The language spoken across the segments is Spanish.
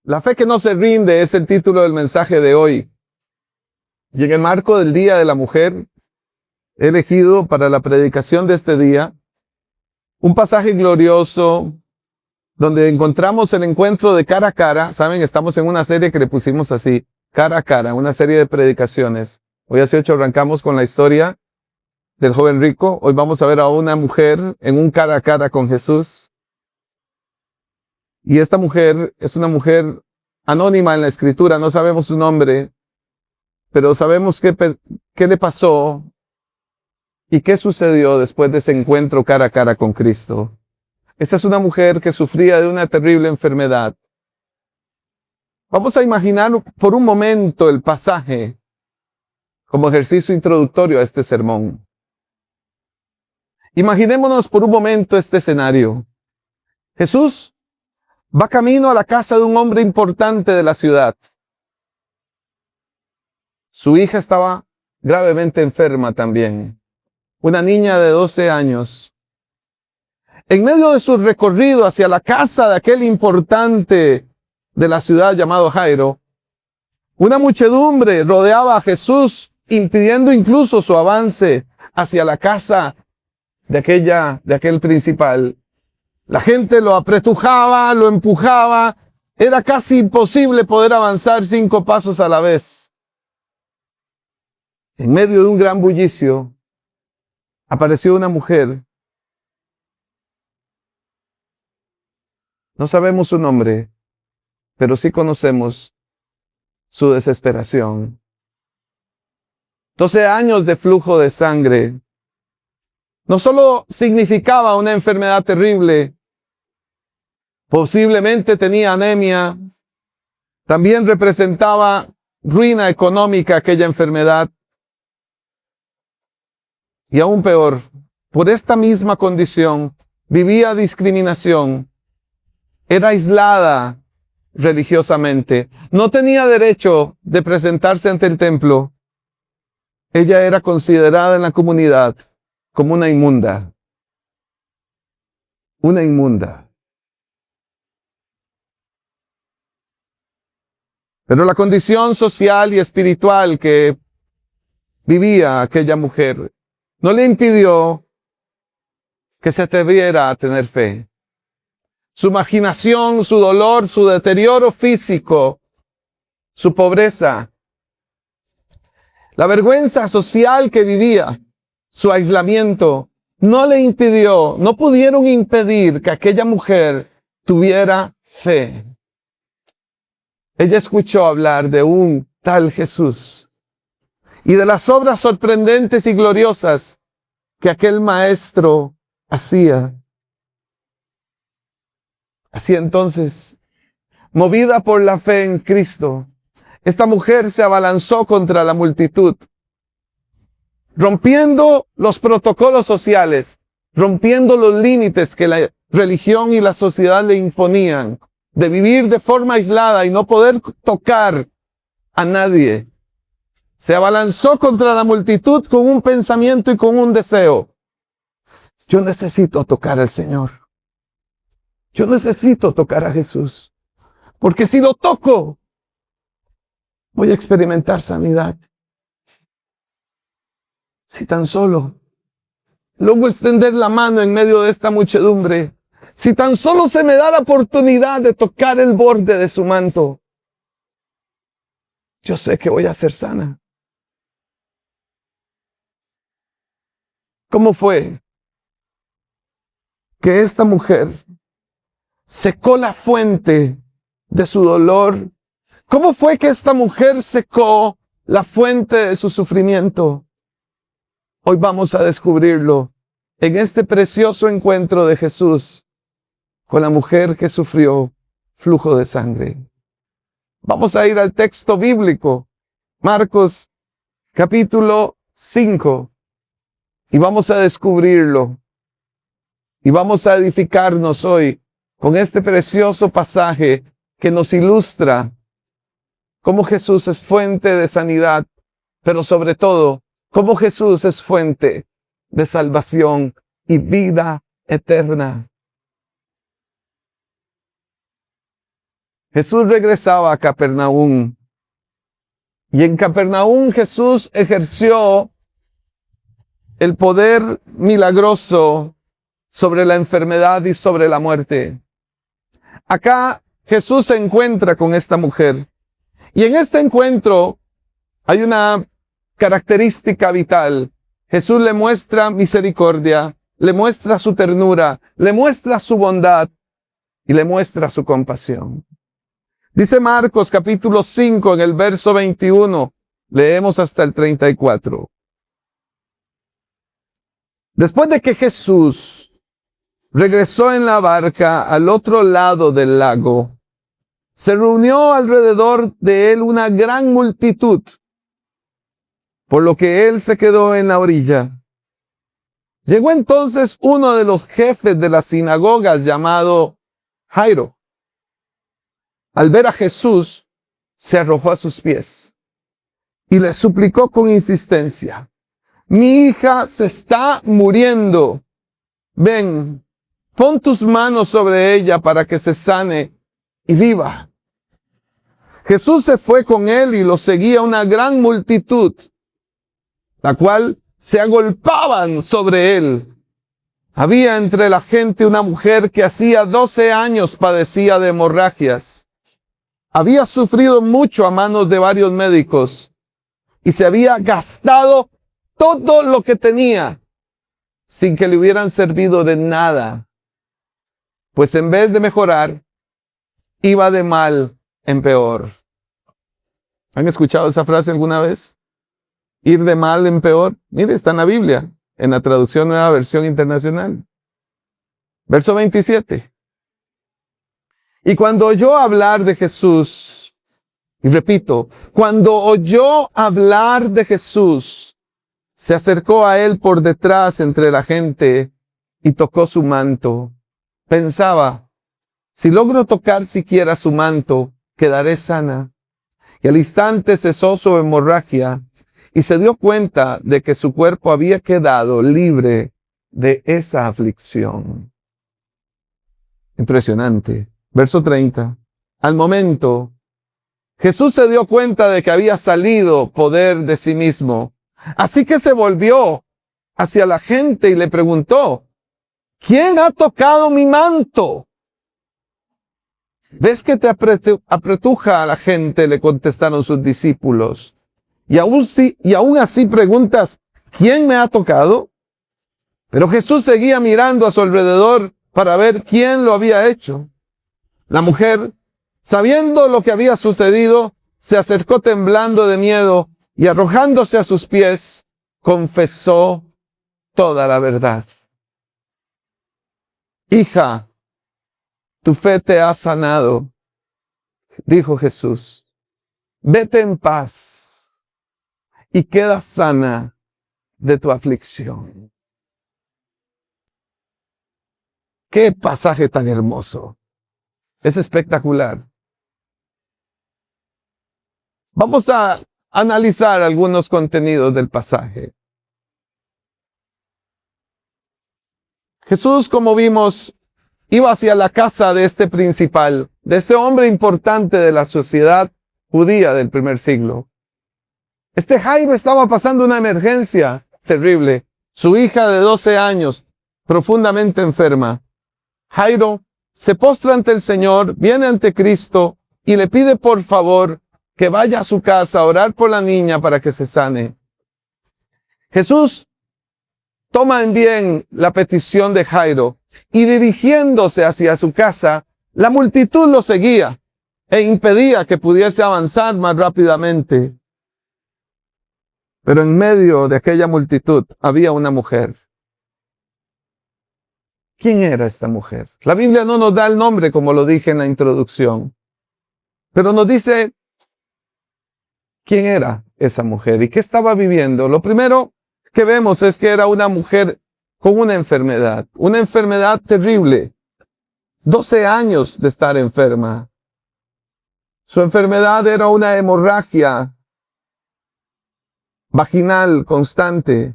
La fe que no se rinde es el título del mensaje de hoy. Y en el marco del Día de la Mujer, he elegido para la predicación de este día un pasaje glorioso donde encontramos el encuentro de cara a cara. Saben, estamos en una serie que le pusimos así, cara a cara, una serie de predicaciones. Hoy hace 8 arrancamos con la historia del joven rico. Hoy vamos a ver a una mujer en un cara a cara con Jesús. Y esta mujer es una mujer anónima en la escritura, no sabemos su nombre, pero sabemos qué le pasó y qué sucedió después de ese encuentro cara a cara con Cristo. Esta es una mujer que sufría de una terrible enfermedad. Vamos a imaginar por un momento el pasaje como ejercicio introductorio a este sermón. Imaginémonos por un momento este escenario. Jesús va camino a la casa de un hombre importante de la ciudad. Su hija estaba gravemente enferma también, una niña de 12 años. En medio de su recorrido hacia la casa de aquel importante de la ciudad llamado Jairo, una muchedumbre rodeaba a Jesús, impidiendo incluso su avance hacia la casa de aquel principal. La gente lo apretujaba, lo empujaba. Era casi imposible poder avanzar 5 pasos a la vez. En medio de un gran bullicio, apareció una mujer. No sabemos su nombre, pero sí conocemos su desesperación. 12 años de flujo de sangre. No solo significaba una enfermedad terrible, posiblemente tenía anemia, también representaba ruina económica aquella enfermedad. Y aún peor, por esta misma condición, vivía discriminación, era aislada religiosamente, no tenía derecho de presentarse ante el templo. Ella era considerada en la comunidad como una inmunda. Una inmunda. Pero la condición social y espiritual que vivía aquella mujer no le impidió que se atreviera a tener fe. Su imaginación, su dolor, su deterioro físico, su pobreza, la vergüenza social que vivía, su aislamiento, no le impidió, no pudieron impedir que aquella mujer tuviera fe. Ella escuchó hablar de un tal Jesús y de las obras sorprendentes y gloriosas que aquel maestro hacía. Así entonces, movida por la fe en Cristo, esta mujer se abalanzó contra la multitud, rompiendo los protocolos sociales, rompiendo los límites que la religión y la sociedad le imponían, de vivir de forma aislada y no poder tocar a nadie. Se abalanzó contra la multitud con un pensamiento y con un deseo. Yo necesito tocar al Señor. Yo necesito tocar a Jesús. Porque si lo toco, voy a experimentar sanidad. Si tan solo logro extender la mano en medio de esta muchedumbre, si tan solo se me da la oportunidad de tocar el borde de su manto, yo sé que voy a ser sana. ¿Cómo fue que esta mujer secó la fuente de su dolor? ¿Cómo fue que esta mujer secó la fuente de su sufrimiento? Hoy vamos a descubrirlo en este precioso encuentro de Jesús con la mujer que sufrió flujo de sangre. Vamos a ir al texto bíblico, Marcos capítulo 5, y vamos a descubrirlo. Y vamos a edificarnos hoy con este precioso pasaje que nos ilustra cómo Jesús es fuente de sanidad, pero sobre todo, cómo Jesús es fuente de salvación y vida eterna. Jesús regresaba a Capernaum. Y en Capernaum Jesús ejerció el poder milagroso sobre la enfermedad y sobre la muerte. Acá Jesús se encuentra con esta mujer. Y en este encuentro hay una característica vital. Jesús le muestra misericordia, le muestra su ternura, le muestra su bondad y le muestra su compasión. Dice Marcos capítulo 5 en el verso 21, leemos hasta el 34. Después de que Jesús regresó en la barca al otro lado del lago, se reunió alrededor de él una gran multitud, por lo que él se quedó en la orilla. Llegó entonces uno de los jefes de las sinagogas llamado Jairo. Al ver a Jesús, se arrojó a sus pies y le suplicó con insistencia: mi hija se está muriendo. Ven, pon tus manos sobre ella para que se sane y viva. Jesús se fue con él y lo seguía una gran multitud, la cual se agolpaban sobre él. Había entre la gente una mujer que hacía 12 años padecía de hemorragias. Había sufrido mucho a manos de varios médicos y se había gastado todo lo que tenía sin que le hubieran servido de nada, pues en vez de mejorar, iba de mal en peor. ¿Han escuchado esa frase alguna vez? Ir de mal en peor. Mire, está en la Biblia, en la traducción Nueva Versión Internacional. Verso 27. Y cuando oyó hablar de Jesús, y repito, cuando oyó hablar de Jesús, se acercó a él por detrás entre la gente y tocó su manto. Pensaba: si logro tocar siquiera su manto, quedaré sana. Y al instante cesó su hemorragia y se dio cuenta de que su cuerpo había quedado libre de esa aflicción. Impresionante. Verso 30. Al momento, Jesús se dio cuenta de que había salido poder de sí mismo. Así que se volvió hacia la gente y le preguntó: ¿quién ha tocado mi manto? ¿Ves que te apretuja a la gente?, le contestaron sus discípulos. Y aún así preguntas: ¿quién me ha tocado? Pero Jesús seguía mirando a su alrededor para ver quién lo había hecho. La mujer, sabiendo lo que había sucedido, se acercó temblando de miedo y arrojándose a sus pies, confesó toda la verdad. Hija, tu fe te ha sanado, dijo Jesús. Vete en paz y queda sana de tu aflicción. ¡Qué pasaje tan hermoso! Es espectacular. Vamos a analizar algunos contenidos del pasaje. Jesús, como vimos, iba hacia la casa de este principal, de este hombre importante de la sociedad judía del primer siglo. Este Jairo estaba pasando una emergencia terrible. Su hija de 12 años, profundamente enferma. Jairo se postra ante el Señor, viene ante Cristo y le pide por favor que vaya a su casa a orar por la niña para que se sane. Jesús toma en bien la petición de Jairo y dirigiéndose hacia su casa, la multitud lo seguía e impedía que pudiese avanzar más rápidamente. Pero en medio de aquella multitud había una mujer. ¿Quién era esta mujer? La Biblia no nos da el nombre, como lo dije en la introducción, pero nos dice quién era esa mujer y qué estaba viviendo. Lo primero que vemos es que era una mujer con una enfermedad terrible. 12 años de estar enferma. Su enfermedad era una hemorragia vaginal constante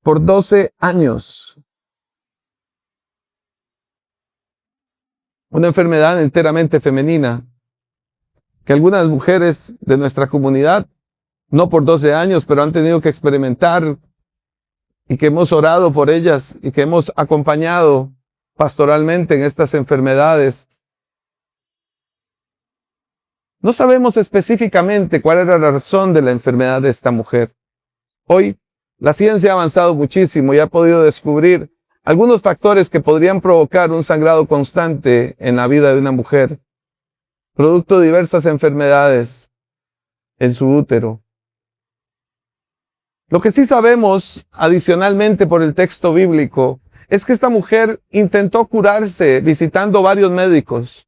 por 12 años. una enfermedad enteramente femenina, que algunas mujeres de nuestra comunidad, no por 12 años, pero han tenido que experimentar, y que hemos orado por ellas y que hemos acompañado pastoralmente en estas enfermedades. No sabemos específicamente cuál era la razón de la enfermedad de esta mujer. Hoy, la ciencia ha avanzado muchísimo y ha podido descubrir algunos factores que podrían provocar un sangrado constante en la vida de una mujer, producto de diversas enfermedades en su útero. Lo que sí sabemos, adicionalmente por el texto bíblico, es que esta mujer intentó curarse visitando varios médicos.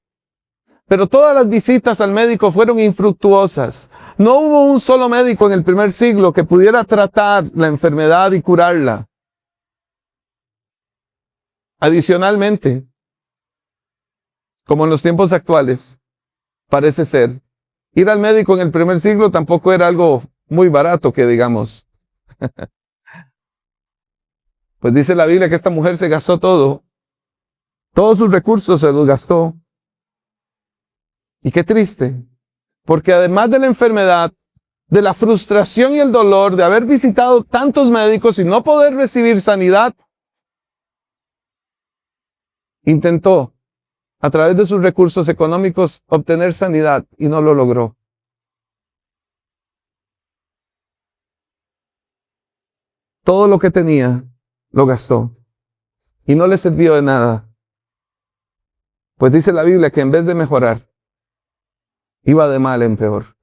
Pero todas las visitas al médico fueron infructuosas. No hubo un solo médico en el primer siglo que pudiera tratar la enfermedad y curarla. Adicionalmente, como en los tiempos actuales, parece ser, ir al médico en el primer siglo tampoco era algo muy barato, que digamos. Pues dice la Biblia que esta mujer se gastó todo. Todos sus recursos se los gastó. Y qué triste, porque además de la enfermedad, de la frustración y el dolor de haber visitado tantos médicos y no poder recibir sanidad, intentó, a través de sus recursos económicos, obtener sanidad y no lo logró. Todo lo que tenía lo gastó y no le sirvió de nada. Pues dice la Biblia que en vez de mejorar, iba de mal en peor.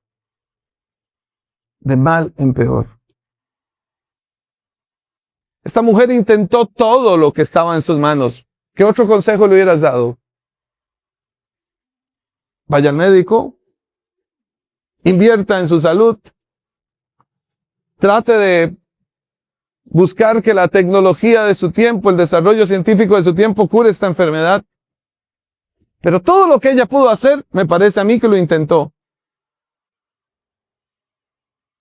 De mal en peor. Esta mujer intentó todo lo que estaba en sus manos. ¿Qué otro consejo le hubieras dado? Vaya al médico, invierta en su salud, trate de buscar que la tecnología de su tiempo, el desarrollo científico de su tiempo cure esta enfermedad. Pero todo lo que ella pudo hacer, me parece a mí que lo intentó.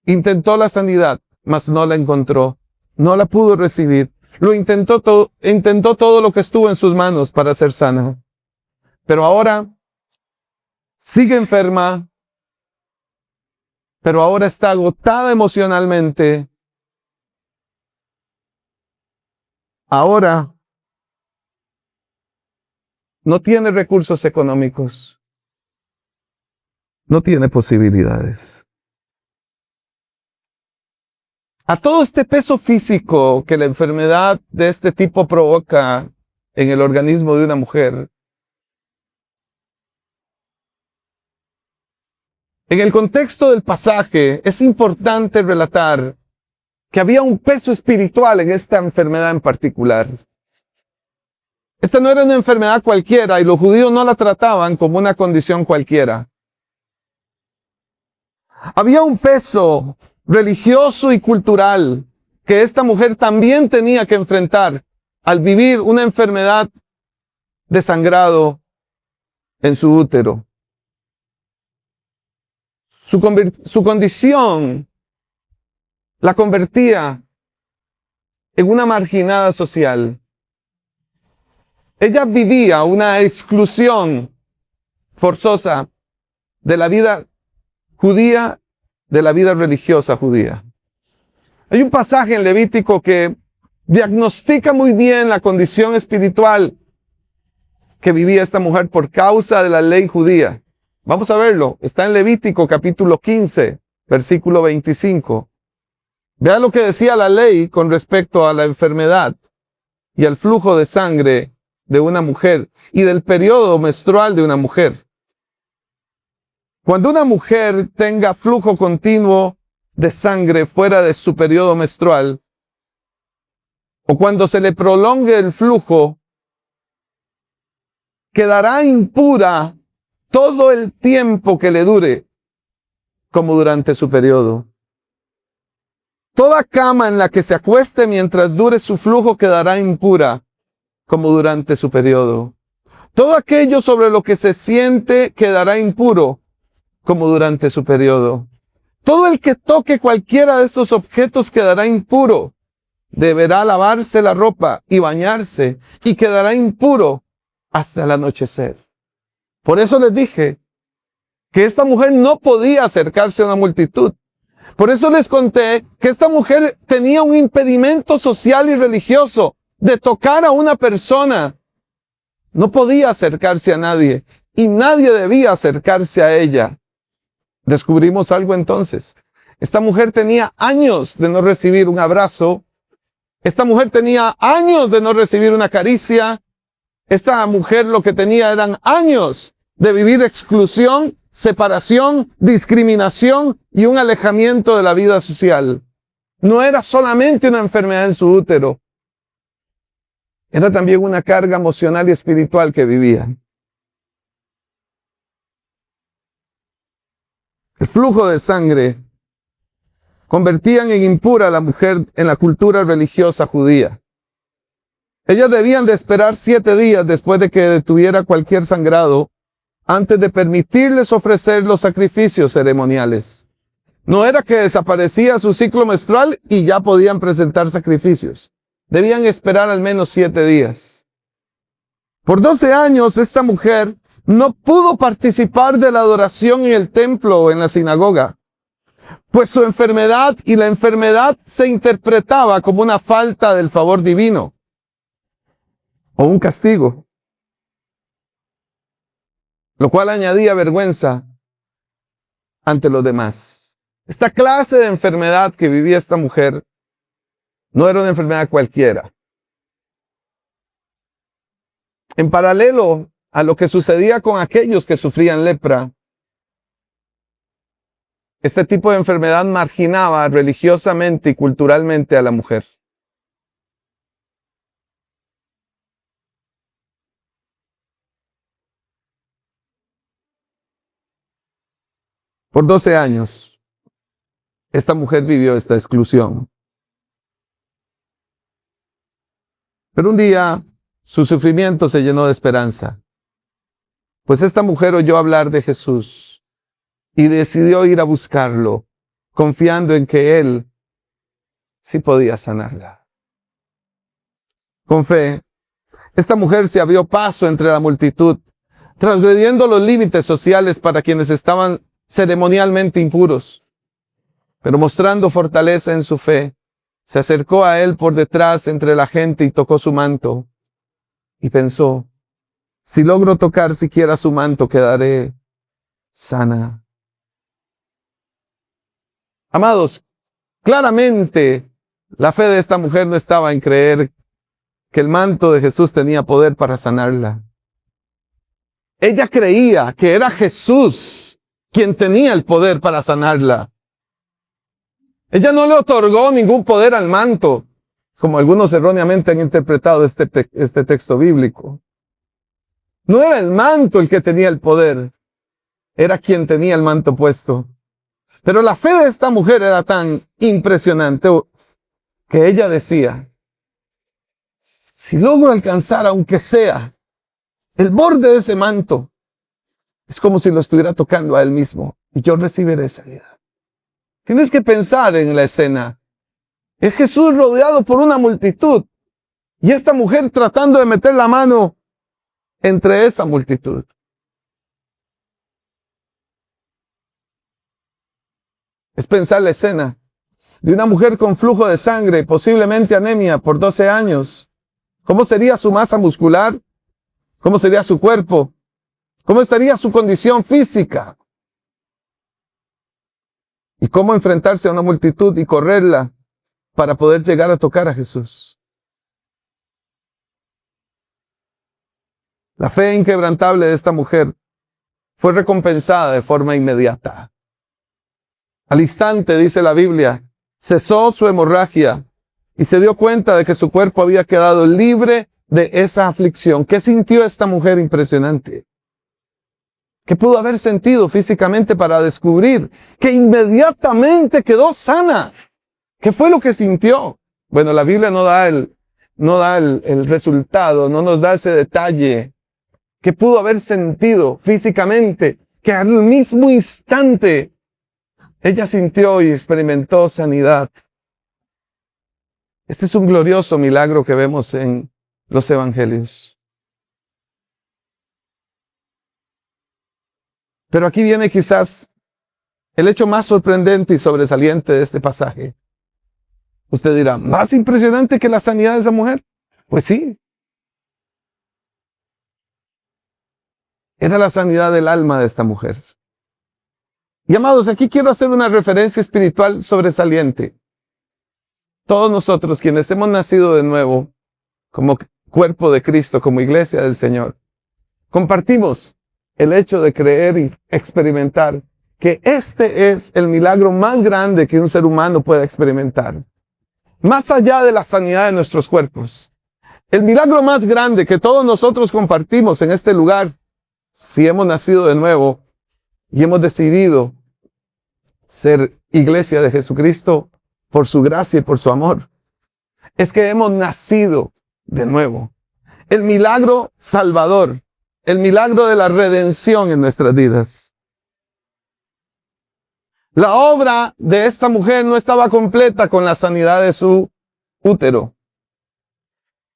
Intentó la sanidad, mas no la encontró. No la pudo recibir. Intentó todo lo que estuvo en sus manos para ser sana. Pero ahora sigue enferma, pero ahora está agotada emocionalmente. Ahora no tiene recursos económicos. No tiene posibilidades. A todo este peso físico que la enfermedad de este tipo provoca en el organismo de una mujer, en el contexto del pasaje es importante relatar que había un peso espiritual en esta enfermedad en particular. Esta no era una enfermedad cualquiera y los judíos no la trataban como una condición cualquiera. Había un peso religioso y cultural que esta mujer también tenía que enfrentar al vivir una enfermedad de sangrado en su útero. Su condición la convertía en una marginada social. Ella vivía una exclusión forzosa de la vida judía, de la vida religiosa judía. Hay un pasaje en Levítico que diagnostica muy bien la condición espiritual que vivía esta mujer por causa de la ley judía. Vamos a verlo. Está en Levítico capítulo 15, versículo 25. Vea lo que decía la ley con respecto a la enfermedad y al flujo de sangre de una mujer y del periodo menstrual de una mujer. Cuando una mujer tenga flujo continuo de sangre fuera de su periodo menstrual, o cuando se le prolongue el flujo, quedará impura todo el tiempo que le dure, como durante su periodo. Toda cama en la que se acueste mientras dure su flujo quedará impura, como durante su periodo. Todo aquello sobre lo que se siente quedará impuro, como durante su periodo. Todo el que toque cualquiera de estos objetos quedará impuro. Deberá lavarse la ropa y bañarse, y quedará impuro hasta el anochecer. Por eso les dije que esta mujer no podía acercarse a una multitud. Por eso les conté que esta mujer tenía un impedimento social y religioso de tocar a una persona. No podía acercarse a nadie y nadie debía acercarse a ella. Descubrimos algo entonces. Esta mujer tenía años de no recibir un abrazo. Esta mujer tenía años de no recibir una caricia. Esta mujer lo que tenía eran años de vivir exclusión, separación, discriminación y un alejamiento de la vida social. No era solamente una enfermedad en su útero. Era también una carga emocional y espiritual que vivía. El flujo de sangre convertían en impura a la mujer en la cultura religiosa judía. Ellas debían de esperar 7 días después de que detuviera cualquier sangrado antes de permitirles ofrecer los sacrificios ceremoniales. No era que desaparecía su ciclo menstrual y ya podían presentar sacrificios. Debían esperar al menos 7 días. Por 12 años esta mujer no pudo participar de la adoración en el templo o en la sinagoga, pues su enfermedad y la enfermedad se interpretaba como una falta del favor divino o un castigo, lo cual añadía vergüenza ante los demás. Esta clase de enfermedad que vivía esta mujer no era una enfermedad cualquiera. En paralelo a lo que sucedía con aquellos que sufrían lepra, este tipo de enfermedad marginaba religiosamente y culturalmente a la mujer. Por 12 años, esta mujer vivió esta exclusión. Pero un día, su sufrimiento se llenó de esperanza, pues esta mujer oyó hablar de Jesús y decidió ir a buscarlo, confiando en que Él sí podía sanarla. Con fe, esta mujer se abrió paso entre la multitud, transgrediendo los límites sociales para quienes estaban ceremonialmente impuros, pero mostrando fortaleza en su fe, se acercó a Él por detrás entre la gente y tocó su manto, y pensó, si logro tocar siquiera su manto, quedaré sana. Amados, claramente la fe de esta mujer no estaba en creer que el manto de Jesús tenía poder para sanarla. Ella creía que era Jesús quien tenía el poder para sanarla. Ella no le otorgó ningún poder al manto, como algunos erróneamente han interpretado este texto bíblico. No era el manto el que tenía el poder, era quien tenía el manto puesto. Pero la fe de esta mujer era tan impresionante que ella decía, si logro alcanzar aunque sea el borde de ese manto, es como si lo estuviera tocando a Él mismo y yo recibiré sanidad. Tienes que pensar en la escena. Es Jesús rodeado por una multitud y esta mujer tratando de meter la mano entre esa multitud. Es pensar la escena de una mujer con flujo de sangre, posiblemente anemia por 12 años. ¿Cómo sería su masa muscular? ¿Cómo sería su cuerpo? ¿Cómo estaría su condición física? ¿Y cómo enfrentarse a una multitud y correrla para poder llegar a tocar a Jesús? La fe inquebrantable de esta mujer fue recompensada de forma inmediata. Al instante, dice la Biblia, cesó su hemorragia y se dio cuenta de que su cuerpo había quedado libre de esa aflicción. ¿Qué sintió esta mujer impresionante? ¿Qué pudo haber sentido físicamente para descubrir que inmediatamente quedó sana? ¿Qué fue lo que sintió? Bueno, la Biblia no da el resultado, no nos da ese detalle. ¿Qué pudo haber sentido físicamente? Que al mismo instante ella sintió y experimentó sanidad. Este es un glorioso milagro que vemos en los evangelios. Pero aquí viene quizás el hecho más sorprendente y sobresaliente de este pasaje. Usted dirá, ¿más impresionante que la sanidad de esa mujer? Pues sí. Era la sanidad del alma de esta mujer. Y amados, aquí quiero hacer una referencia espiritual sobresaliente. Todos nosotros, quienes hemos nacido de nuevo, como cuerpo de Cristo, como iglesia del Señor, compartimos el hecho de creer y experimentar que este es el milagro más grande que un ser humano pueda experimentar. Más allá de la sanidad de nuestros cuerpos. El milagro más grande que todos nosotros compartimos en este lugar, si hemos nacido de nuevo y hemos decidido ser iglesia de Jesucristo por su gracia y por su amor, es que hemos nacido de nuevo. El milagro salvador, el milagro de la redención en nuestras vidas. La obra de esta mujer no estaba completa con la sanidad de su útero.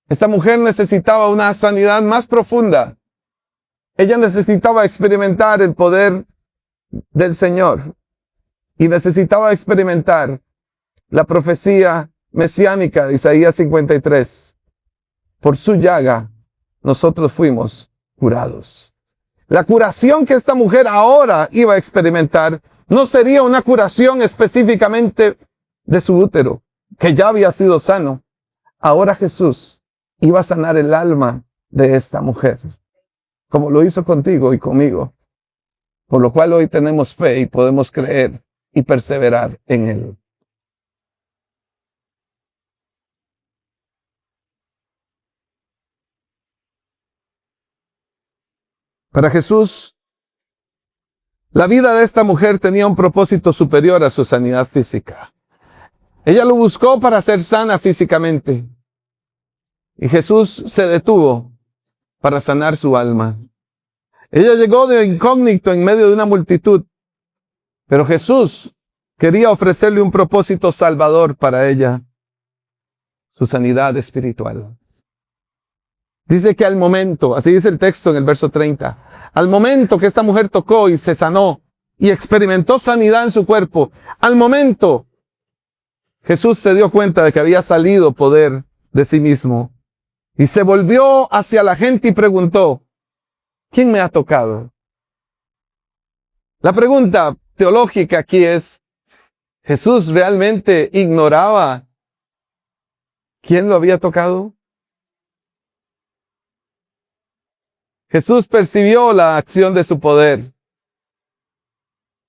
Esta mujer necesitaba una sanidad más profunda. Ella necesitaba experimentar el poder del Señor y necesitaba experimentar la profecía mesiánica de Isaías 53. Por su llaga nosotros fuimos curados. La curación que esta mujer ahora iba a experimentar no sería una curación específicamente de su útero, que ya había sido sano. Ahora Jesús iba a sanar el alma de esta mujer, como lo hizo contigo y conmigo, por lo cual hoy tenemos fe y podemos creer y perseverar en Él. Para Jesús, la vida de esta mujer tenía un propósito superior a su sanidad física. Ella lo buscó para ser sana físicamente. Y Jesús se detuvo para sanar su alma. Ella llegó de incógnito en medio de una multitud. Pero Jesús quería ofrecerle un propósito salvador para ella. Su sanidad espiritual. Dice que al momento, así dice el texto en el verso 30, al momento que esta mujer tocó y se sanó y experimentó sanidad en su cuerpo, al momento Jesús se dio cuenta de que había salido poder de sí mismo y se volvió hacia la gente y preguntó, ¿quién me ha tocado? La pregunta teológica aquí es, ¿Jesús realmente ignoraba quién lo había tocado? Jesús percibió la acción de su poder.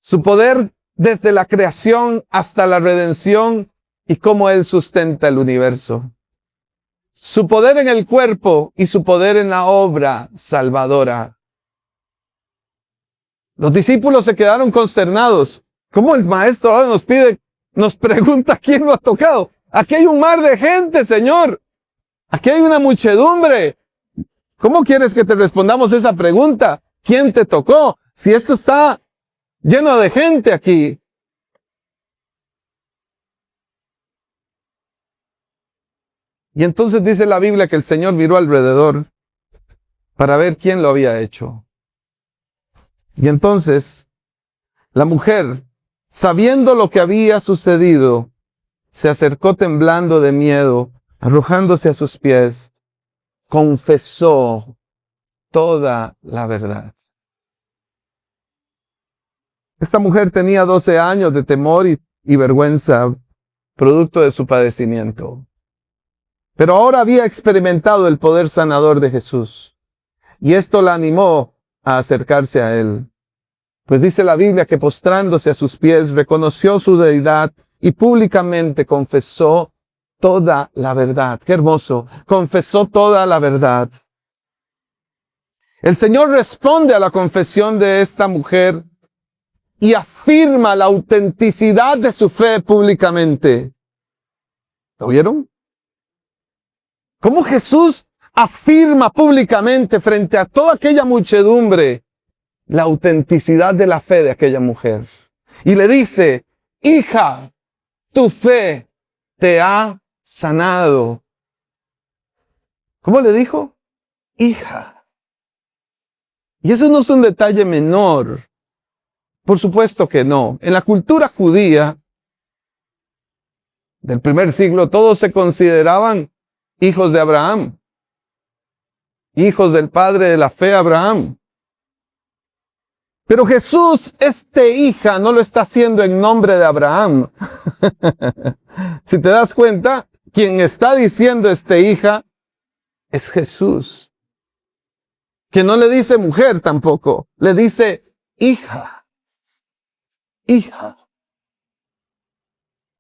Su poder desde la creación hasta la redención y cómo Él sustenta el universo. Su poder en el cuerpo y su poder en la obra salvadora. Los discípulos se quedaron consternados. ¿Cómo el maestro ahora nos pregunta quién lo ha tocado? Aquí hay un mar de gente, Señor. Aquí hay una muchedumbre. ¿Cómo quieres que te respondamos esa pregunta? ¿Quién te tocó? Si esto está lleno de gente aquí. Y entonces dice la Biblia que el Señor miró alrededor para ver quién lo había hecho. Y entonces la mujer, sabiendo lo que había sucedido, se acercó temblando de miedo, arrojándose a sus pies, confesó toda la verdad. Esta mujer tenía 12 años de temor y vergüenza, producto de su padecimiento. Pero ahora había experimentado el poder sanador de Jesús. Y esto la animó a acercarse a Él. Pues dice la Biblia que postrándose a sus pies, reconoció su deidad y públicamente confesó toda la verdad. ¡Qué hermoso! Confesó toda la verdad. El Señor responde a la confesión de esta mujer y afirma la autenticidad de su fe públicamente. ¿Lo vieron? ¿Cómo Jesús afirma públicamente frente a toda aquella muchedumbre la autenticidad de la fe de aquella mujer? Y le dice, hija, tu fe te ha sanado. ¿Cómo le dijo? Hija. Y eso no es un detalle menor. Por supuesto que no. En la cultura judía del primer siglo, todos se consideraban hijos de Abraham, hijos del padre de la fe, Abraham. Pero Jesús, hija, no lo está haciendo en nombre de Abraham. Si te das cuenta, quien está diciendo hija es Jesús. Que no le dice mujer tampoco, le dice hija. Hija.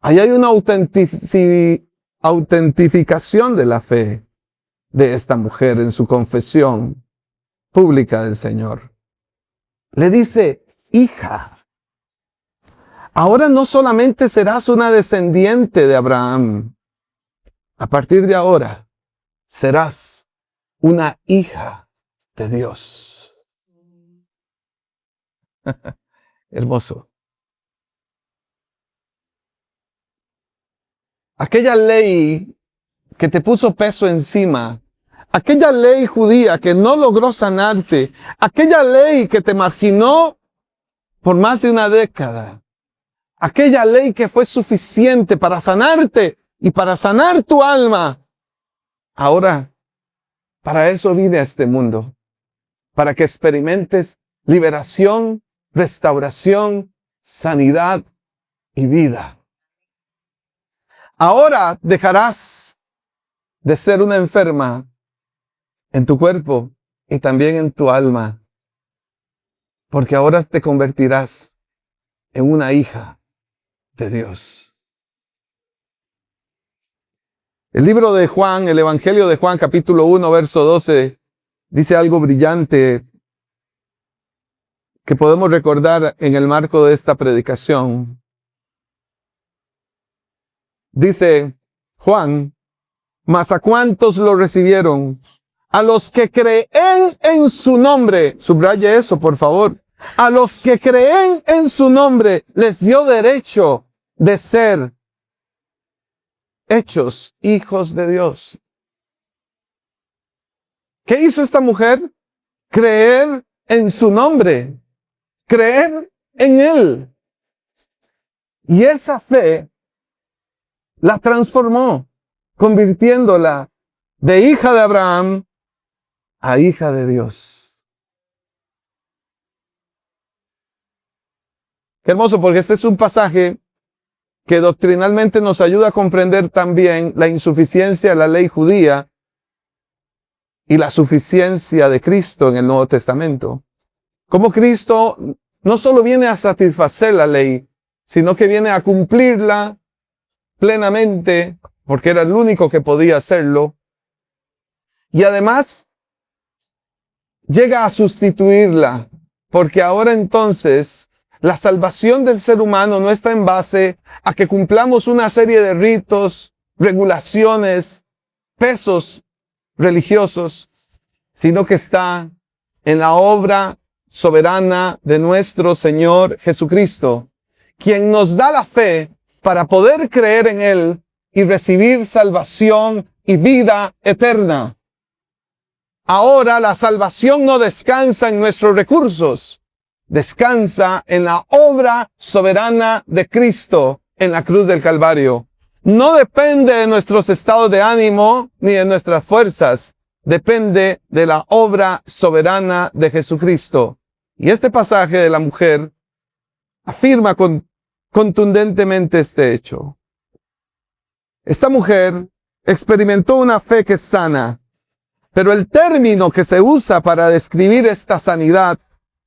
Ahí hay una autentificación de la fe de esta mujer en su confesión pública del Señor. Le dice, hija, ahora no solamente serás una descendiente de Abraham, a partir de ahora serás una hija de Dios. Hermoso. Aquella ley que te puso peso encima, aquella ley judía que no logró sanarte, aquella ley que te marginó por más de una década, aquella ley que fue suficiente para sanarte y para sanar tu alma. Ahora, para eso vine a este mundo, para que experimentes liberación, restauración, sanidad y vida. Ahora dejarás de ser una enferma en tu cuerpo y también en tu alma, porque ahora te convertirás en una hija de Dios. El libro de Juan, el Evangelio de Juan, capítulo 1, verso 12, dice algo brillante que podemos recordar en el marco de esta predicación. Dice Juan, mas a cuántos lo recibieron, a los que creen en su nombre, subraye eso por favor, a los que creen en su nombre les dio derecho de ser hechos hijos de Dios. ¿Qué hizo esta mujer? Creer en su nombre, creer en Él. Y esa fe la transformó, convirtiéndola de hija de Abraham a hija de Dios. Qué hermoso, porque este es un pasaje que doctrinalmente nos ayuda a comprender también la insuficiencia de la ley judía y la suficiencia de Cristo en el Nuevo Testamento. Como Cristo no solo viene a satisfacer la ley, sino que viene a cumplirla plenamente, porque era el único que podía hacerlo. Y además, llega a sustituirla, porque ahora entonces la salvación del ser humano no está en base a que cumplamos una serie de ritos, regulaciones, pesos religiosos, sino que está en la obra soberana de nuestro Señor Jesucristo, quien nos da la fe para poder creer en Él y recibir salvación y vida eterna. Ahora la salvación no descansa en nuestros recursos, descansa en la obra soberana de Cristo en la cruz del Calvario. No depende de nuestros estados de ánimo ni de nuestras fuerzas, depende de la obra soberana de Jesucristo. Y este pasaje de la mujer afirma contundentemente este hecho. Esta mujer experimentó una fe que es sana, pero el término que se usa para describir esta sanidad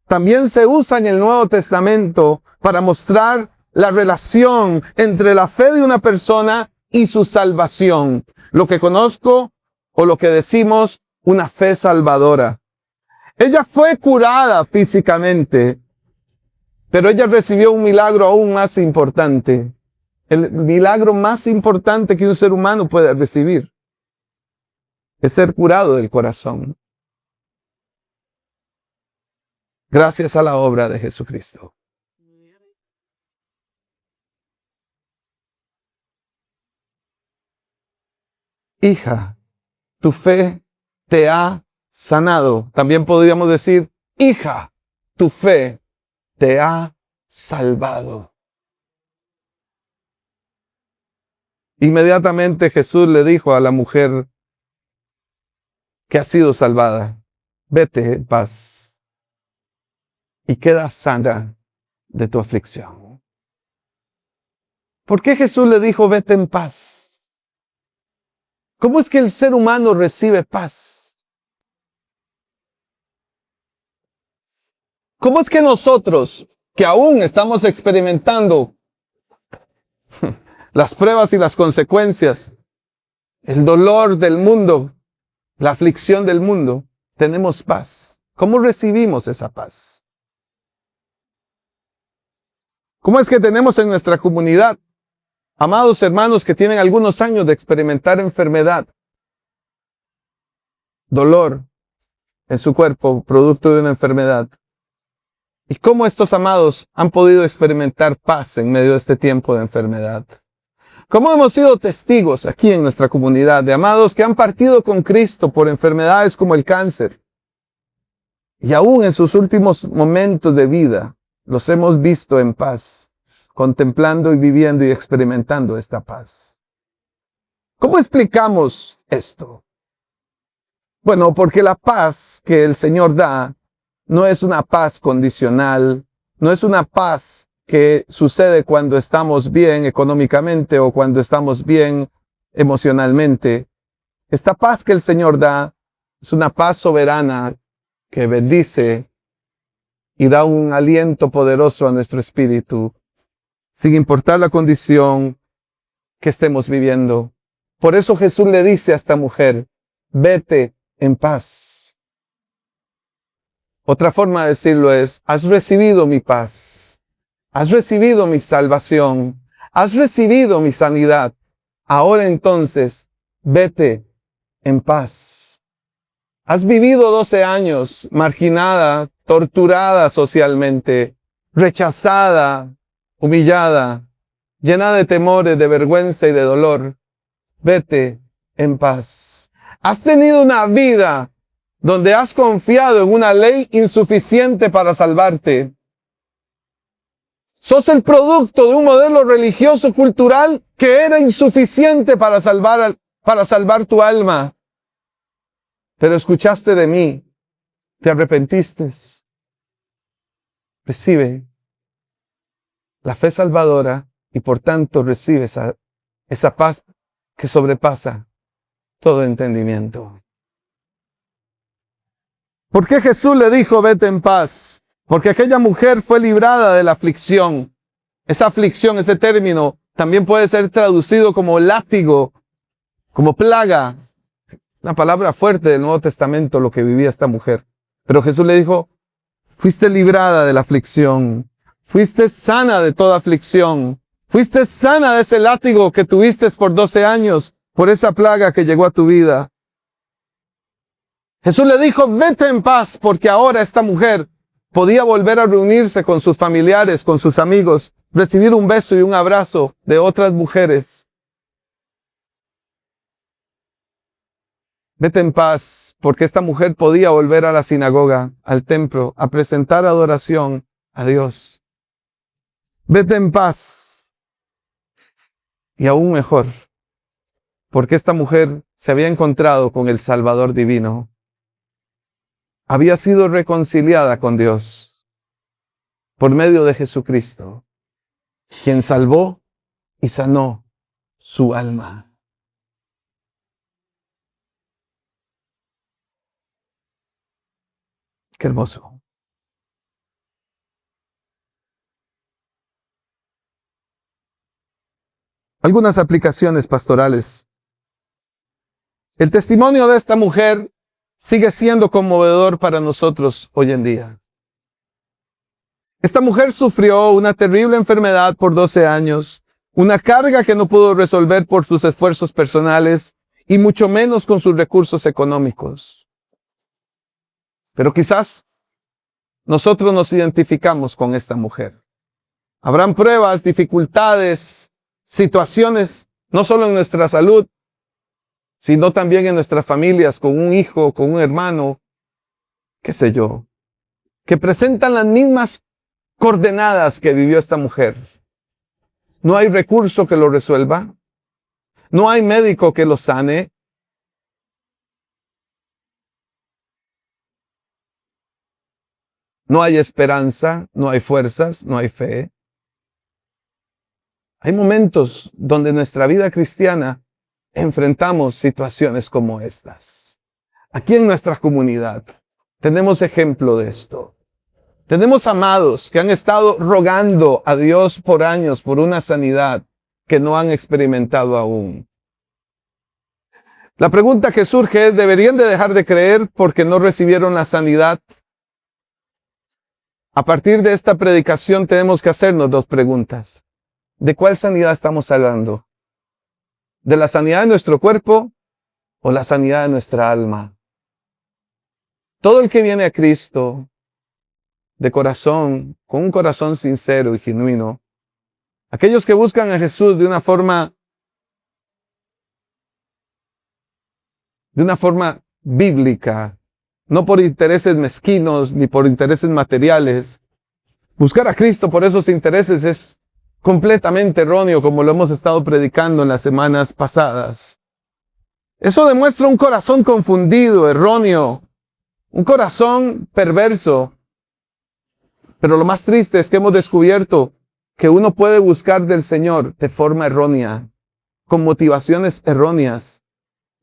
también se usa en el Nuevo Testamento para mostrar la relación entre la fe de una persona y su salvación. Lo que conozco o lo que decimos una fe salvadora. Ella fue curada físicamente, pero ella recibió un milagro aún más importante. El milagro más importante que un ser humano puede recibir es ser curado del corazón. Gracias a la obra de Jesucristo. Hija, tu fe te ha sanado. También podríamos decir, hija, tu fe te ha salvado. Inmediatamente Jesús le dijo a la mujer que ha sido salvada, vete en paz y queda sana de tu aflicción. ¿Por qué Jesús le dijo, vete en paz? ¿Cómo es que el ser humano recibe paz? ¿Cómo es que nosotros, que aún estamos experimentando las pruebas y las consecuencias, el dolor del mundo, la aflicción del mundo, tenemos paz? ¿Cómo recibimos esa paz? ¿Cómo es que tenemos en nuestra comunidad amados hermanos que tienen algunos años de experimentar enfermedad, dolor en su cuerpo, producto de una enfermedad? ¿Y cómo estos amados han podido experimentar paz en medio de este tiempo de enfermedad? ¿Cómo hemos sido testigos aquí en nuestra comunidad de amados que han partido con Cristo por enfermedades como el cáncer? Y aún en sus últimos momentos de vida, los hemos visto en paz, contemplando y viviendo y experimentando esta paz. ¿Cómo explicamos esto? Bueno, porque la paz que el Señor da no es una paz condicional, no es una paz que sucede cuando estamos bien económicamente o cuando estamos bien emocionalmente. Esta paz que el Señor da es una paz soberana que bendice y da un aliento poderoso a nuestro espíritu, sin importar la condición que estemos viviendo. Por eso Jesús le dice a esta mujer, vete en paz. Otra forma de decirlo es, has recibido mi paz, has recibido mi salvación, has recibido mi sanidad. Ahora entonces, vete en paz. Has vivido 12 años marginada, torturada socialmente, rechazada, humillada, llena de temores, de vergüenza y de dolor. Vete en paz. Has tenido una vida donde has confiado en una ley insuficiente para salvarte. Sos el producto de un modelo religioso cultural que era insuficiente para salvar tu alma. Pero escuchaste de mí, te arrepentiste. Recibe la fe salvadora y por tanto recibe esa paz que sobrepasa todo entendimiento. ¿Por qué Jesús le dijo, vete en paz? Porque aquella mujer fue librada de la aflicción. Esa aflicción, ese término, también puede ser traducido como látigo, como plaga. Una palabra fuerte del Nuevo Testamento, lo que vivía esta mujer. Pero Jesús le dijo, fuiste librada de la aflicción. Fuiste sana de toda aflicción. Fuiste sana de ese látigo que tuviste por 12 años, por esa plaga que llegó a tu vida. Jesús le dijo, vete en paz, porque ahora esta mujer podía volver a reunirse con sus familiares, con sus amigos, recibir un beso y un abrazo de otras mujeres. Vete en paz, porque esta mujer podía volver a la sinagoga, al templo, a presentar adoración a Dios. Vete en paz. Y aún mejor, porque esta mujer se había encontrado con el Salvador divino. Había sido reconciliada con Dios por medio de Jesucristo, quien salvó y sanó su alma. Qué hermoso. Algunas aplicaciones pastorales. El testimonio de esta mujer sigue siendo conmovedor para nosotros hoy en día. Esta mujer sufrió una terrible enfermedad por 12 años, una carga que no pudo resolver por sus esfuerzos personales y mucho menos con sus recursos económicos. Pero quizás nosotros nos identificamos con esta mujer. Habrán pruebas, dificultades, situaciones, no solo en nuestra salud, sino también en nuestras familias, con un hijo, con un hermano, qué sé yo, que presentan las mismas coordenadas que vivió esta mujer. No hay recurso que lo resuelva. No hay médico que lo sane. No hay esperanza, no hay fuerzas, no hay fe. Hay momentos donde en nuestra vida cristiana enfrentamos situaciones como estas. Aquí en nuestra comunidad tenemos ejemplo de esto. Tenemos amados que han estado rogando a Dios por años por una sanidad que no han experimentado aún. La pregunta que surge es, ¿deberían de dejar de creer porque no recibieron la sanidad? A partir de esta predicación tenemos que hacernos dos preguntas. ¿De cuál sanidad estamos hablando? ¿De la sanidad de nuestro cuerpo o la sanidad de nuestra alma? Todo el que viene a Cristo de corazón, con un corazón sincero y genuino, aquellos que buscan a Jesús de una forma bíblica, no por intereses mezquinos ni por intereses materiales. Buscar a Cristo por esos intereses es completamente erróneo, como lo hemos estado predicando en las semanas pasadas. Eso demuestra un corazón confundido, erróneo, un corazón perverso. Pero lo más triste es que hemos descubierto que uno puede buscar del Señor de forma errónea, con motivaciones erróneas,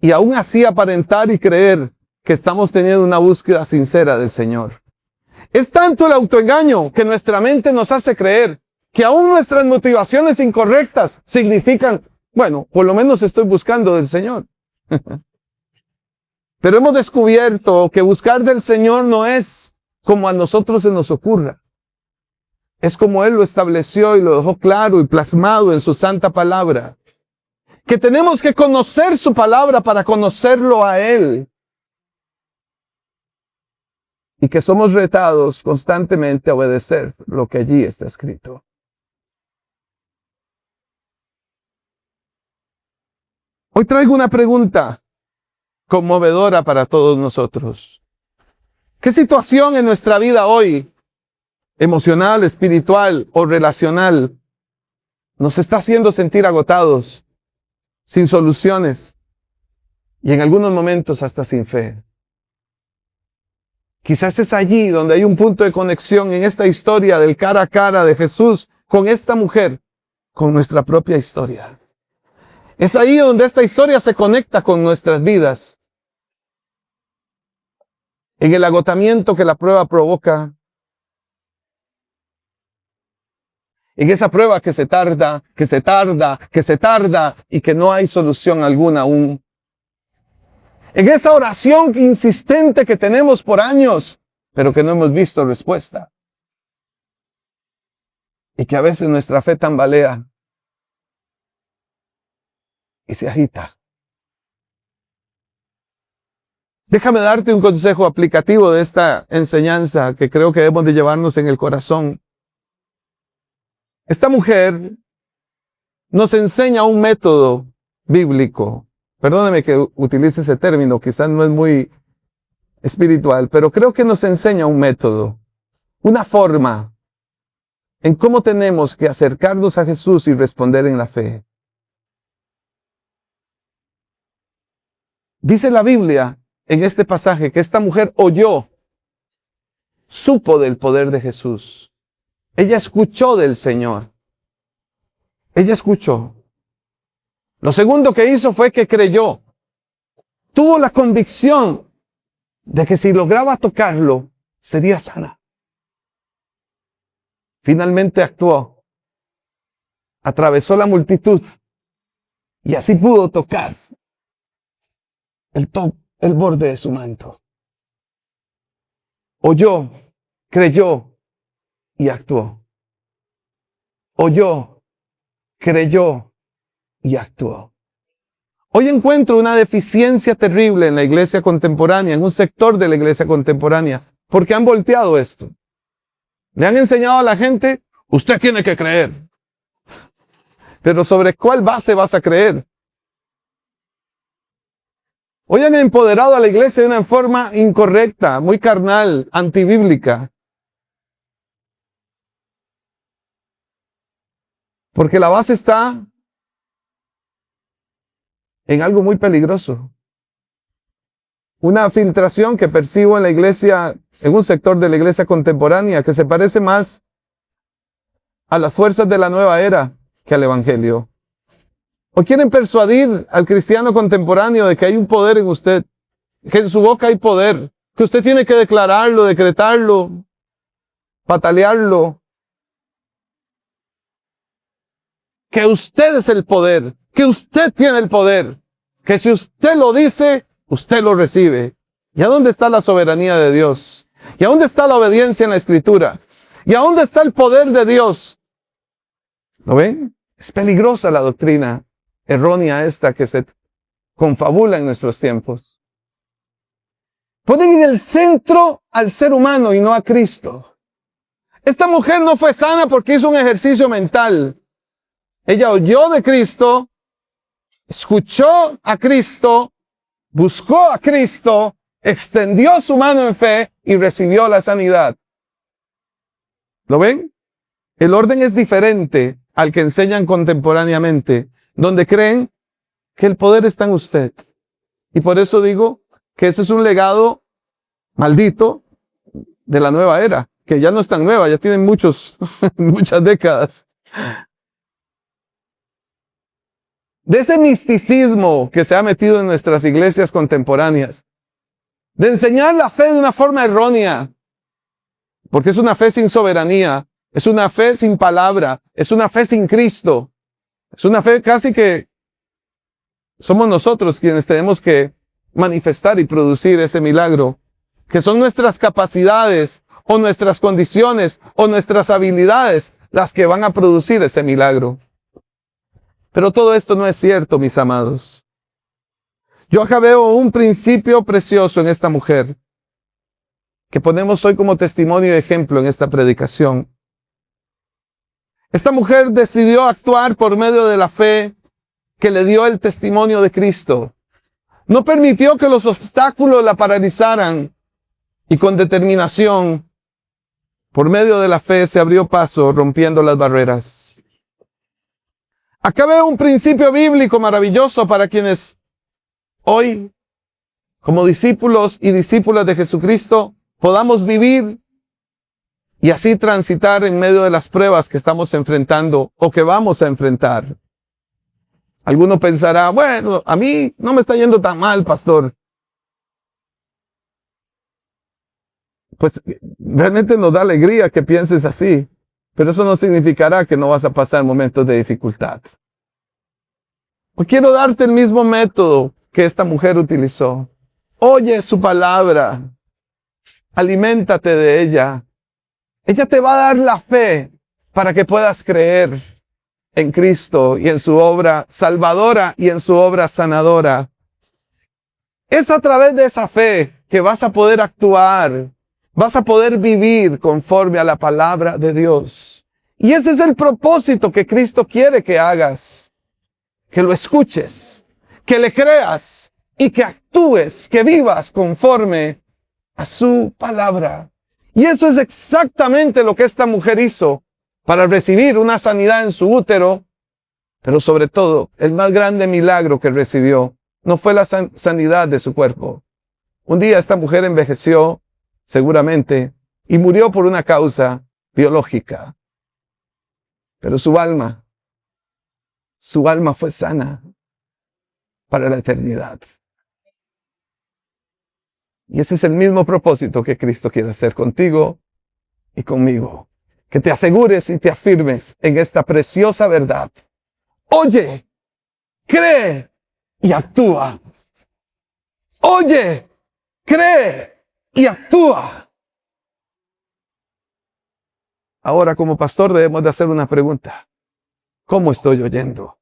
y aún así aparentar y creer que estamos teniendo una búsqueda sincera del Señor. Es tanto el autoengaño que nuestra mente nos hace creer que aún nuestras motivaciones incorrectas significan, bueno, por lo menos estoy buscando del Señor. Pero hemos descubierto que buscar del Señor no es como a nosotros se nos ocurra. Es como Él lo estableció y lo dejó claro y plasmado en su santa palabra. Que tenemos que conocer su palabra para conocerlo a Él. Y que somos retados constantemente a obedecer lo que allí está escrito. Hoy traigo una pregunta conmovedora para todos nosotros. ¿Qué situación en nuestra vida hoy, emocional, espiritual o relacional, nos está haciendo sentir agotados, sin soluciones y en algunos momentos hasta sin fe? Quizás es allí donde hay un punto de conexión en esta historia del cara a cara de Jesús con esta mujer, con nuestra propia historia. Es ahí donde esta historia se conecta con nuestras vidas. En el agotamiento que la prueba provoca. En esa prueba que se tarda y que no hay solución alguna aún. En esa oración insistente que tenemos por años, pero que no hemos visto respuesta. Y que a veces nuestra fe tambalea y se agita. Déjame darte un consejo aplicativo de esta enseñanza que creo que debemos de llevarnos en el corazón. Esta mujer nos enseña un método bíblico. Perdóneme que utilice ese término, quizás no es muy espiritual, pero creo que nos enseña un método, una forma en cómo tenemos que acercarnos a Jesús y responder en la fe. Dice la Biblia en este pasaje que esta mujer oyó, supo del poder de Jesús. Ella escuchó del Señor. Ella escuchó. Lo segundo que hizo fue que creyó. Tuvo la convicción de que si lograba tocarlo, sería sana. Finalmente actuó. Atravesó la multitud y así pudo tocar el borde de su manto. Oyó, creyó y actuó. Oyó, creyó y actuó. Hoy encuentro una deficiencia terrible en la iglesia contemporánea, en un sector de la iglesia contemporánea, porque han volteado esto. Le han enseñado a la gente, usted tiene que creer. Pero ¿sobre cuál base vas a creer? Hoy han empoderado a la iglesia de una forma incorrecta, muy carnal, antibíblica. Porque la base está en algo muy peligroso. Una filtración que percibo en la iglesia, en un sector de la iglesia contemporánea, que se parece más a las fuerzas de la nueva era que al evangelio. O quieren persuadir al cristiano contemporáneo de que hay un poder en usted, que en su boca hay poder, que usted tiene que declararlo, decretarlo, patalearlo, que usted es el poder, que usted tiene el poder, que si usted lo dice, usted lo recibe. ¿Y a dónde está la soberanía de Dios? ¿Y a dónde está la obediencia en la Escritura? ¿Y a dónde está el poder de Dios? ¿Lo ven? Es peligrosa la doctrina errónea esta que se confabula en nuestros tiempos. Ponen en el centro al ser humano y no a Cristo. Esta mujer no fue sana porque hizo un ejercicio mental. Ella oyó de Cristo, escuchó a Cristo, buscó a Cristo, extendió su mano en fe y recibió la sanidad. ¿Lo ven? El orden es diferente al que enseñan contemporáneamente, donde creen que el poder está en usted. Y por eso digo que ese es un legado maldito de la nueva era, que ya no es tan nueva, ya tienen muchas décadas. De ese misticismo que se ha metido en nuestras iglesias contemporáneas, de enseñar la fe de una forma errónea, porque es una fe sin soberanía, es una fe sin palabra, es una fe sin Cristo, es una fe casi que somos nosotros quienes tenemos que manifestar y producir ese milagro, que son nuestras capacidades o nuestras condiciones o nuestras habilidades las que van a producir ese milagro. Pero todo esto no es cierto, mis amados. Yo acá veo un principio precioso en esta mujer, que ponemos hoy como testimonio y ejemplo en esta predicación. Esta mujer decidió actuar por medio de la fe que le dio el testimonio de Cristo. No permitió que los obstáculos la paralizaran y con determinación, por medio de la fe, se abrió paso rompiendo las barreras. Acá veo un principio bíblico maravilloso para quienes hoy, como discípulos y discípulas de Jesucristo, podamos vivir y así transitar en medio de las pruebas que estamos enfrentando o que vamos a enfrentar. Alguno pensará, bueno, a mí no me está yendo tan mal, pastor. Pues realmente nos da alegría que pienses así, pero eso no significará que no vas a pasar momentos de dificultad. Hoy quiero darte el mismo método que esta mujer utilizó. Oye su palabra, aliméntate de ella. Ella te va a dar la fe para que puedas creer en Cristo y en su obra salvadora y en su obra sanadora. Es a través de esa fe que vas a poder actuar, vas a poder vivir conforme a la palabra de Dios. Y ese es el propósito que Cristo quiere que hagas, que lo escuches, que le creas y que actúes, que vivas conforme a su palabra. Y eso es exactamente lo que esta mujer hizo para recibir una sanidad en su útero, pero sobre todo, el más grande milagro que recibió no fue la sanidad de su cuerpo. Un día esta mujer envejeció, seguramente, y murió por una causa biológica. Pero su alma fue sana para la eternidad. Y ese es el mismo propósito que Cristo quiere hacer contigo y conmigo. Que te asegures y te afirmes en esta preciosa verdad. Oye, cree y actúa. Oye, cree y actúa. Ahora, como pastor, debemos de hacer una pregunta. ¿Cómo estoy oyendo?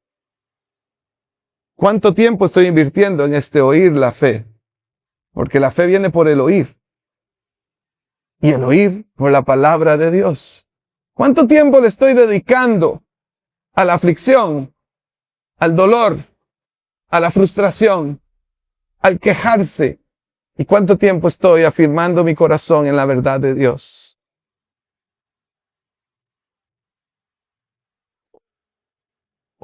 ¿Cuánto tiempo estoy invirtiendo en este oír la fe? Porque la fe viene por el oír. Y el oír por la palabra de Dios. ¿Cuánto tiempo le estoy dedicando a la aflicción, al dolor, a la frustración, al quejarse? ¿Y cuánto tiempo estoy afirmando mi corazón en la verdad de Dios?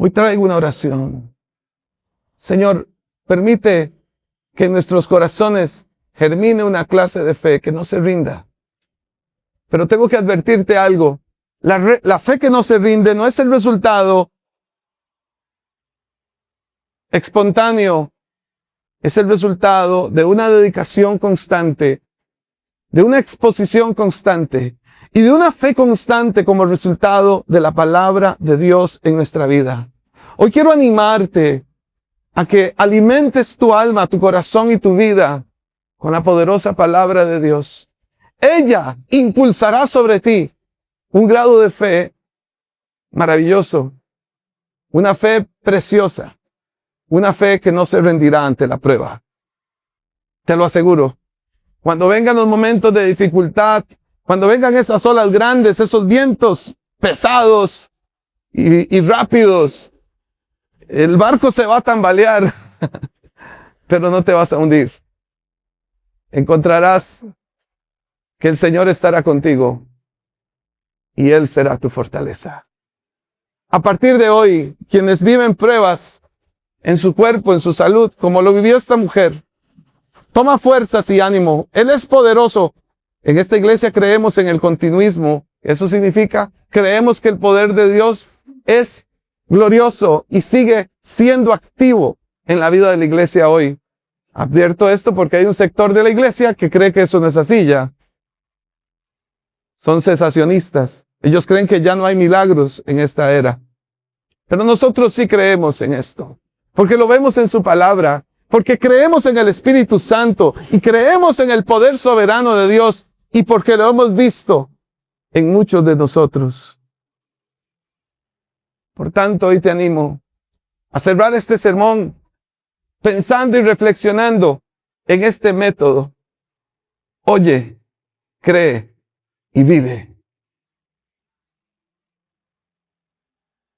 Hoy traigo una oración. Señor, permite que en nuestros corazones germine una clase de fe que no se rinda. Pero tengo que advertirte algo. La fe que no se rinde no es el resultado espontáneo. Es el resultado de una dedicación constante, de una exposición constante y de una fe constante como resultado de la palabra de Dios en nuestra vida. Hoy quiero animarte a que alimentes tu alma, tu corazón y tu vida con la poderosa palabra de Dios. Ella impulsará sobre ti un grado de fe maravilloso, una fe preciosa, una fe que no se rendirá ante la prueba. Te lo aseguro. Cuando vengan los momentos de dificultad, cuando vengan esas olas grandes, esos vientos pesados y rápidos, el barco se va a tambalear, pero no te vas a hundir. Encontrarás que el Señor estará contigo y Él será tu fortaleza. A partir de hoy, quienes viven pruebas en su cuerpo, en su salud, como lo vivió esta mujer, toma fuerzas y ánimo. Él es poderoso. En esta iglesia creemos en el continuismo. Eso significa, creemos que el poder de Dios es glorioso y sigue siendo activo en la vida de la iglesia hoy. Advierto esto porque hay un sector de la iglesia que cree que eso no es así ya. Son cesacionistas. Ellos creen que ya no hay milagros en esta era. Pero nosotros sí creemos en esto. Porque lo vemos en su palabra. Porque creemos en el Espíritu Santo. Y creemos en el poder soberano de Dios. Y porque lo hemos visto en muchos de nosotros. Por tanto, hoy te animo a cerrar este sermón pensando y reflexionando en este método. Oye, cree y vive.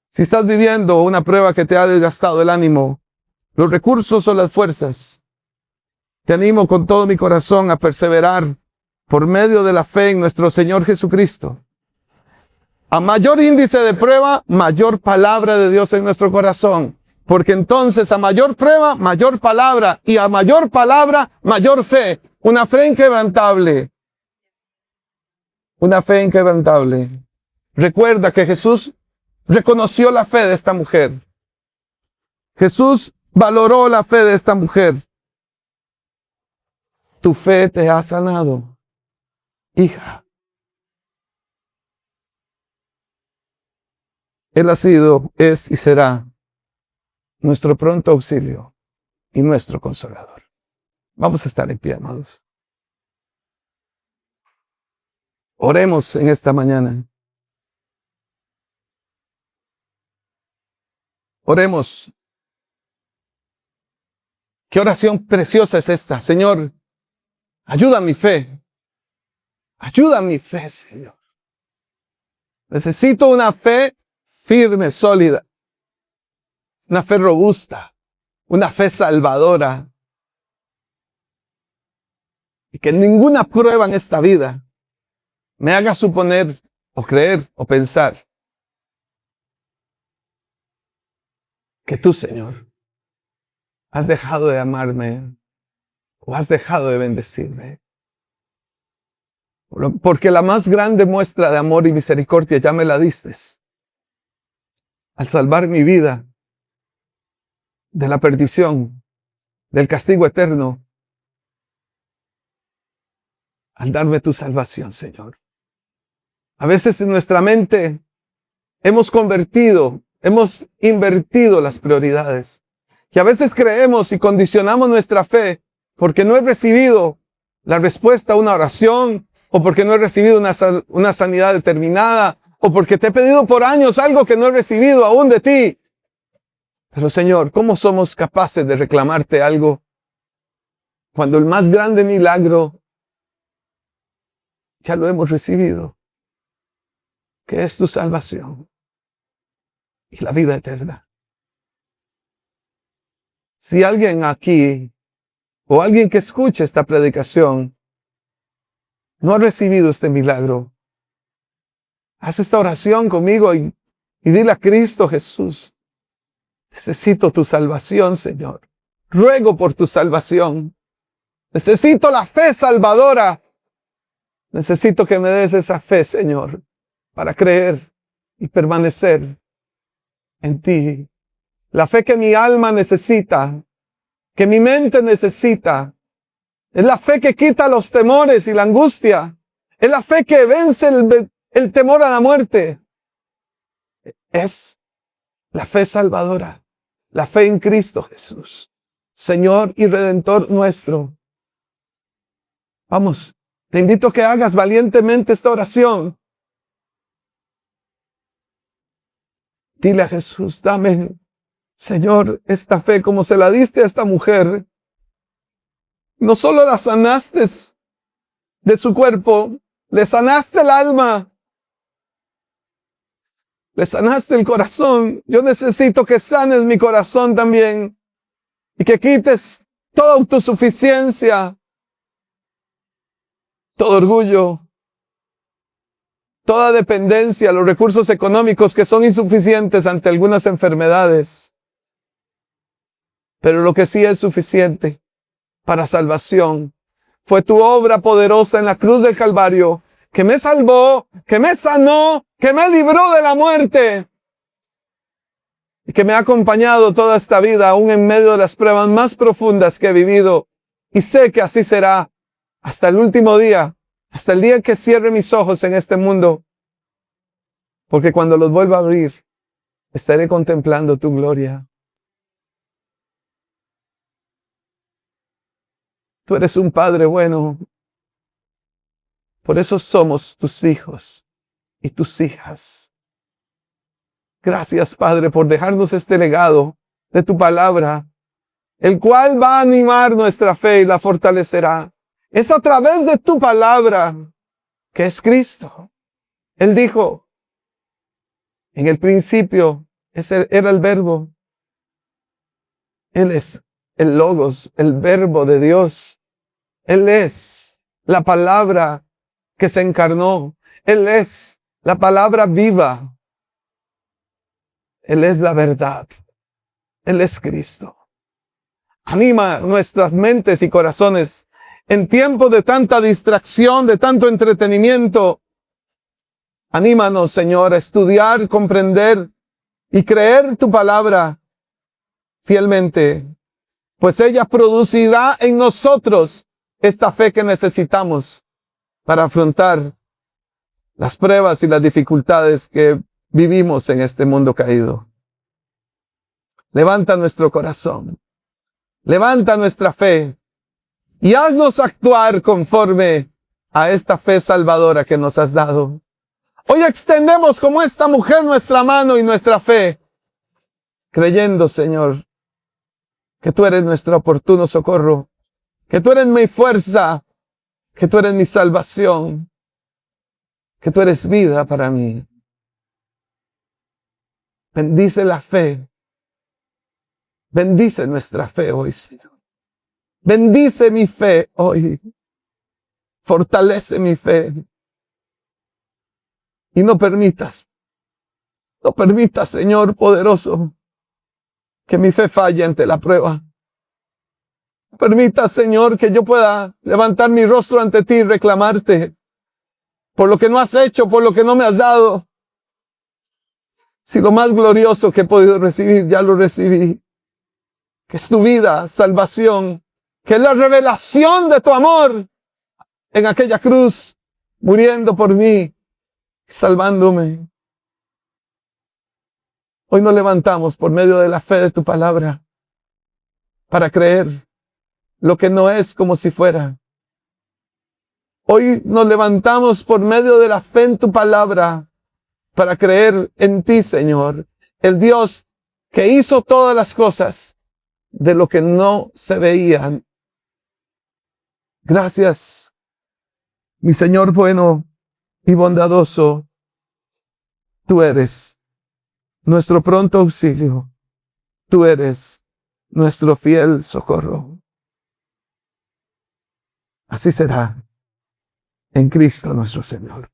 Si estás viviendo una prueba que te ha desgastado el ánimo, los recursos o las fuerzas, te animo con todo mi corazón a perseverar por medio de la fe en nuestro Señor Jesucristo. A mayor índice de prueba, mayor palabra de Dios en nuestro corazón. Porque entonces a mayor prueba, mayor palabra. Y a mayor palabra, mayor fe. Una fe inquebrantable. Una fe inquebrantable. Recuerda que Jesús reconoció la fe de esta mujer. Jesús valoró la fe de esta mujer. Tu fe te ha sanado, hija. Él ha sido, es y será nuestro pronto auxilio y nuestro consolador. Vamos a estar en pie, amados. Oremos en esta mañana. Oremos. Qué oración preciosa es esta. Señor, ayuda a mi fe. Ayuda a mi fe, Señor. Necesito una fe firme, sólida. Una fe robusta. Una fe salvadora. Y que ninguna prueba en esta vida me haga suponer o creer o pensar que tú, Señor, has dejado de amarme o has dejado de bendecirme. Porque la más grande muestra de amor y misericordia ya me la diste al salvar mi vida de la perdición, del castigo eterno, al darme tu salvación, Señor. A veces en nuestra mente hemos invertido las prioridades. Que a veces creemos y condicionamos nuestra fe porque no he recibido la respuesta a una oración, o porque no he recibido una sanidad determinada, o porque te he pedido por años algo que no he recibido aún de ti. Pero Señor, ¿cómo somos capaces de reclamarte algo cuando el más grande milagro ya lo hemos recibido? Que es tu salvación y la vida eterna. Si alguien aquí o alguien que escuche esta predicación no ha recibido este milagro, haz esta oración conmigo y dile a Cristo Jesús: Necesito tu salvación, Señor. Ruego por tu salvación. Necesito la fe salvadora. Necesito que me des esa fe, Señor, para creer y permanecer en ti. La fe que mi alma necesita, que mi mente necesita. Es la fe que quita los temores y la angustia. Es la fe que vence el temor a la muerte. Es la fe salvadora. La fe en Cristo Jesús, Señor y Redentor nuestro. Vamos, te invito a que hagas valientemente esta oración. Dile a Jesús, dame, Señor, esta fe como se la diste a esta mujer. No solo la sanaste de su cuerpo, le sanaste el alma, le sanaste el corazón. Yo necesito que sanes mi corazón también y que quites toda autosuficiencia, todo orgullo, toda dependencia, los recursos económicos que son insuficientes ante algunas enfermedades. Pero lo que sí es suficiente para salvación fue tu obra poderosa en la cruz del Calvario, que me salvó, que me sanó, que me libró de la muerte y que me ha acompañado toda esta vida, aún en medio de las pruebas más profundas que he vivido. Y sé que así será hasta el último día, hasta el día que cierre mis ojos en este mundo, porque cuando los vuelva a abrir, estaré contemplando tu gloria. Tú eres un Padre bueno. Por eso somos tus hijos y tus hijas. Gracias, Padre, por dejarnos este legado de tu palabra, el cual va a animar nuestra fe y la fortalecerá. Es a través de tu palabra, que es Cristo. Él dijo, en el principio era el Verbo. Él es el Logos, el Verbo de Dios. Él es la palabra que se encarnó. Él es la palabra viva. Él es la verdad. Él es Cristo. Anima nuestras mentes y corazones en tiempos de tanta distracción, de tanto entretenimiento. Anímanos, Señor, a estudiar, comprender y creer tu palabra fielmente, pues ella producirá en nosotros esta fe que necesitamos para afrontar las pruebas y las dificultades que vivimos en este mundo caído. Levanta nuestro corazón, levanta nuestra fe y haznos actuar conforme a esta fe salvadora que nos has dado. Hoy extendemos como esta mujer nuestra mano y nuestra fe, creyendo, Señor, que tú eres nuestro oportuno socorro, que tú eres mi fuerza, que tú eres mi salvación, que tú eres vida para mí. Bendice la fe. Bendice nuestra fe hoy, Señor. Bendice mi fe hoy. Fortalece mi fe. Y no permitas, Señor poderoso, que mi fe falle ante la prueba. Permita, Señor, que yo pueda levantar mi rostro ante ti y reclamarte por lo que no has hecho, por lo que no me has dado. Si lo más glorioso que he podido recibir, ya lo recibí. Que es tu vida, salvación, que es la revelación de tu amor en aquella cruz, muriendo por mí, salvándome. Hoy nos levantamos por medio de la fe de tu palabra para creer lo que no es como si fuera. Hoy nos levantamos por medio de la fe en tu palabra para creer en ti, Señor, el Dios que hizo todas las cosas de lo que no se veían. Gracias, mi Señor bueno y bondadoso. Tú eres nuestro pronto auxilio. Tú eres nuestro fiel socorro. Así será en Cristo nuestro Señor.